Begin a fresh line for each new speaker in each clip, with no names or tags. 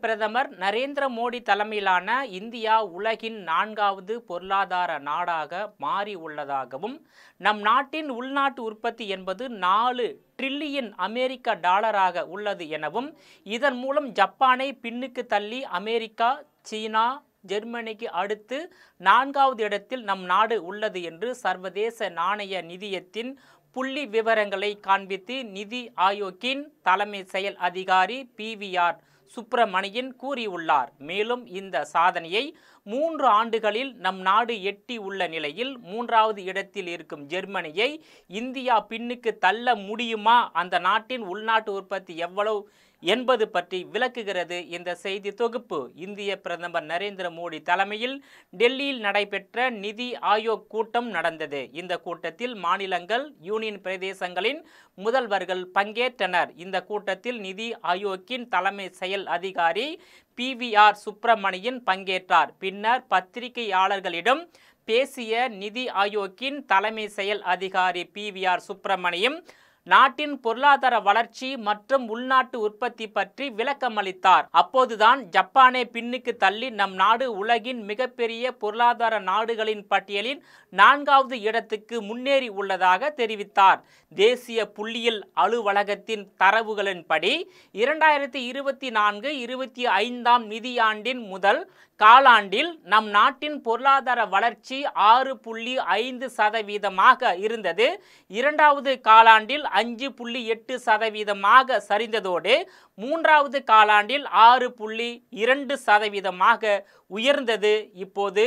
பிரதமர் நரேந்திர மோடி தலைமையிலான இந்தியா உலகின் 4வது பொருளாதார நாடாக மாறி உள்ளதாகவும், நம் நாட்டின் உள்நாட்டு உற்பத்தி என்பது 4 டிரில்லியன் அமெரிக்க டாலராக உள்ளது எனவும், இதன் மூலம் ஜப்பானை பின்னுக்கு தள்ளி அமெரிக்கா, சீனா, ஜெர்மனிக்கு அடுத்து 4வது இடத்தில் நம் நாடு உள்ளது என்று சர்வதேச நாணய நிதியத்தின் புள்ளி விவரங்களை காண்பித்து நிதி ஆயோக்கின் தலைமை செயல் அதிகாரி PVR சுப்பிரமணியன் கூறியுள்ளார். மேலும் இந்த சாதனையை 3 ஆண்டுகளில் நம் நாடு எட்டி உள்ள நிலையில் 3வது இடத்தில் இருக்கும் ஜெர்மனியை இந்தியா பின்னுக்கு தள்ள முடியுமா, அந்த நாட்டின் உள்நாட்டு உற்பத்தி எவ்வளவு என்பது பற்றி விளக்குகிறது இந்த செய்தி தொகுப்பு. இந்திய பிரதமர் நரேந்திர மோடி தலைமையில் டெல்லியில் நடைபெற்ற நிதி ஆயோக் கூட்டம் நடந்தது. இந்த கூட்டத்தில் மாநிலங்கள், யூனியன் பிரதேசங்களின் முதல்வர்கள் பங்கேற்றனர். இந்த கூட்டத்தில் நிதி ஆயோக்கின் தலைமை செயல் அதிகாரி PVR சுப்பிரமணியன் பங்கேற்றார். பின்னர் பத்திரிகையாளர்களிடம் பேசிய நிதி ஆயோக்கின் தலைமை செயல் அதிகாரி PVR சுப்பிரமணியம் நாட்டின் பொருளாதார வளர்ச்சி மற்றும் உள்நாட்டு உற்பத்தி பற்றி விளக்கமளித்தார். அப்போதுதான் ஜப்பானை பின்னுக்கு தள்ளி நம் நாடு உலகின் மிகப்பெரிய பொருளாதார நாடுகளின் பட்டியலின் 4வது இடத்துக்கு முன்னேறி உள்ளதாக தெரிவித்தார். தேசிய புள்ளியியல் அலுவலகத்தின் தரவுகளின்படி 2024-25 நிதியாண்டின் முதல் காலாண்டில் நம் நாட்டின் பொருளாதார வளர்ச்சி 6.5% இருந்தது. 2வது காலாண்டில் 5.8% சரிந்ததோடு 3வது காலாண்டில் 6.2% உயர்ந்தது. இப்போது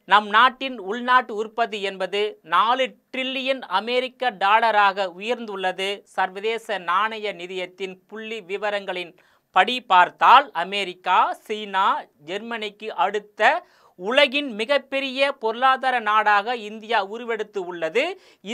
நம் நாட்டின் உள்நாட்டு உற்பத்தி என்பது 4 டிரில்லியன் அமெரிக்க டாலராக உயர்ந்துள்ளது. சர்வதேச நாணய நிதியத்தின் புள்ளி விவரங்களின் படி பார்த்தால் அமெரிக்கா, சீனா, ஜெர்மனிக்கு அடுத்த உலகின் மிகப்பெரிய பொருளாதார நாடாக இந்தியா உருவெடுத்து உள்ளது.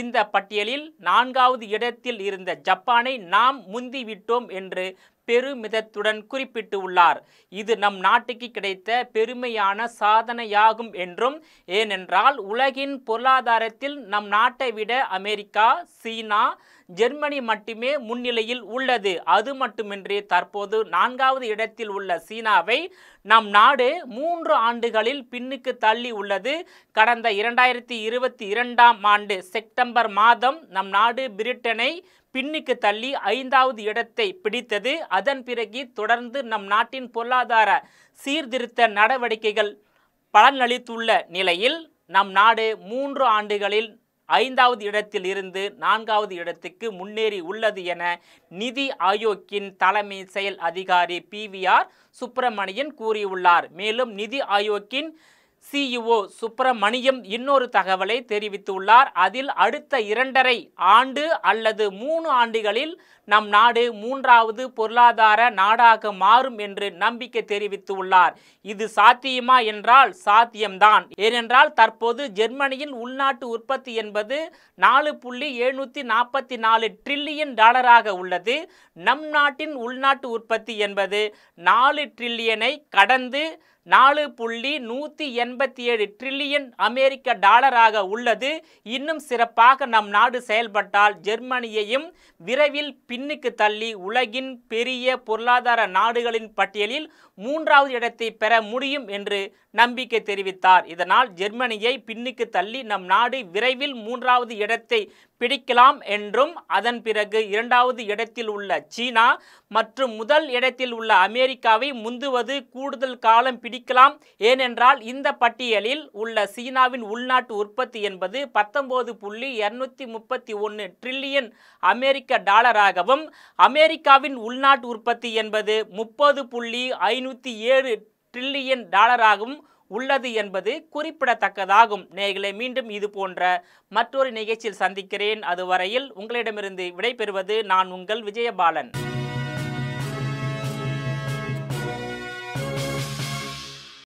இந்த பட்டியலில் 4வது இடத்தில் இருந்த ஜப்பானை நாம் முந்திவிட்டோம் என்று பெருமிதத்துடன் குறிப்பிட்டு உள்ளார். இது நம் நாட்டுக்கு கிடைத்த பெருமையான சாதனையாகும் என்றும், ஏனென்றால் உலகின் பொருளாதாரத்தில் நம் நாட்டை விட அமெரிக்கா, சீனா, ஜெர்மனி மட்டுமே முன்னிலையில் உள்ளது. அது மட்டுமின்றி தற்போது 4வது இடத்தில் உள்ள சீனாவை நம் நாடு 3 ஆண்டுகளில் பின்னுக்கு தள்ளி உள்ளது. கடந்த 2022ஆம் ஆண்டு செப்டம்பர் மாதம் நம் நாடு பிரிட்டனை பின்னுக்கு தள்ளி 5வது இடத்தை பிடித்தது. அதன் பிறகு தொடர்ந்து நம் நாட்டின் பொருளாதார சீர்திருத்த நடவடிக்கைகள் பலனளித்துள்ள நிலையில் நம் நாடு 3 ஆண்டுகளில் 5வது இடத்தில் இருந்து 4வது இடத்துக்கு முன்னேறி உள்ளது என நிதி ஆயோக்கின் தலைமை செயல் அதிகாரி PVR சுப்பிரமணியன் கூறியுள்ளார். மேலும் நிதி ஆயோக்கின் CEO சுப்பிரமணியம் இன்னொரு தகவலை தெரிவித்துள்ளார். அதில் அடுத்த 2.5 ஆண்டு அல்லது 3 ஆண்டுகளில் நம் நாடு 3வது பொருளாதார நாடாக மாறும் என்று நம்பிக்கை தெரிவித்துள்ளார். இது சாத்தியமா என்றால் சாத்தியம்தான். ஏனென்றால் தற்போது ஜெர்மனியின் உள்நாட்டு உற்பத்தி என்பது 4.744 டிரில்லியன் டாலராக உள்ளது. நம் நாட்டின் உள்நாட்டு உற்பத்தி என்பது 4 டிரில்லியனை கடந்து 4.187 டிரில்லியன் அமெரிக்க டாலராக உள்ளது. இன்னும் சிறப்பாக நம் நாடு செயல்பட்டால் ஜெர்மனியையும் விரைவில் பின்னுக்கு தள்ளி உலகின் பெரிய பொருளாதார நாடுகளின் பட்டியலில் 3வது இடத்தை பெற முடியும் என்று நம்பிக்கை தெரிவித்தார். இதனால் ஜெர்மனியை பின்னுக்கு தள்ளி நம் நாடு விரைவில் 3வது இடத்தை பிடிக்கலாம் என்றும், அதன் பிறகு 2வது இடத்தில் உள்ள சீனா மற்றும் முதல் இடத்தில் உள்ள அமெரிக்காவை முந்துவது கூடுதல் காலம் பிடிக்கலாம். ஏனென்றால் இந்த பட்டியலில் உள்ள சீனாவின் உள்நாட்டு உற்பத்தி என்பது 19.231 டிரில்லியன் அமெரிக்க டாலராகவும், அமெரிக்காவின் உள்நாட்டு உற்பத்தி என்பது 30.507 டிரில்லியன் டாலராகவும் உள்ளது என்பது குறிப்பிடத்தக்கதாகும். நேயர்களே, மீண்டும் இது போன்ற மற்றொரு நிகழ்ச்சியில் சந்திக்கிறேன். அதுவரையில் உங்களிடமிருந்து விடைபெறுவது நான் உங்கள் விஜயபாலன்.